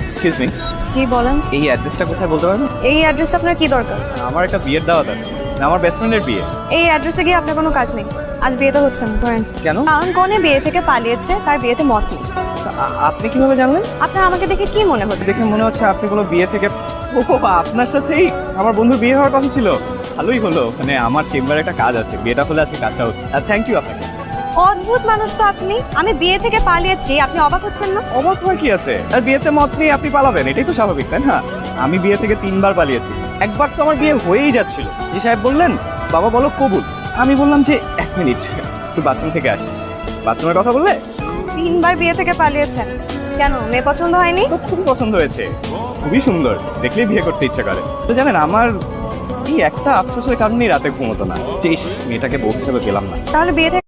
Excuse me, জি বলেন। এই অ্যাড্রেসটা কোথায় বলতে পারবেন? এই অ্যাড্রেস আপনার কি দরকার? আমার একটা বিয়ের দাওয়াত আছে, আমার বেস্ট ফ্রেন্ডের বিয়ে। এই অ্যাড্রেসে গিয়ে আপনার কোনো কাজ নেই। আজ বিয়েটা হচ্ছে না, ধরেন। কেন? কারণ কনে বিয়ে থেকে পালিয়েছে, তার বিয়েতে মত নেই। আপনি কিভাবে জানলেন? আপনার আমাকে দেখে কি মনে হচ্ছে? দেখে মনে হচ্ছে আপনি কোনো বিয়ে থেকে। ও, আপনার সাথেই আমার বন্ধুর বিয়ে হওয়ার কথা ছিল। ভালোই হলো, মানে আমার চেম্বারে একটা কাজ আছে, বিয়েটা হলে আজকে কাজটা হতো। থ্যাংক ইউ আপনাকে। অদ্ভুত মানুষ তো আপনি। আমি বিয়ে থেকে পালিয়েছি, আপনি অবাক হচ্ছেন না? অবাক হওয়ার কি আছে? আর বিয়েতে মত নিয়ে আপনি পালাবেন, এটাই তো স্বাভাবিক, তাই না? আমি বিয়ে থেকে 3বার পালিয়েছি। একবার তো আমার বিয়ে হয়েই যাচ্ছিল, জি সাহেব বললেন বাবা বলো কবুল। আমি বললাম যে 1 মিনিট, একটু বাথরুম থেকে আসি। বাথরুমের কথা বললে 3বার বিয়ে থেকে পালিয়েছেন কেন? মেয়ে পছন্দ হয়নি? তো খুবই পছন্দ হয়েছে, খুবই সুন্দর, দেখলেই বিয়ে করতে ইচ্ছা করে। তো জানেন, আমার এই একটা আফসোসের কারণেই রাতে ঘুমোতো না, যে ইস, মেয়েটাকে বউ হিসেবে পেলাম না। তাহলে বিয়ে থেকে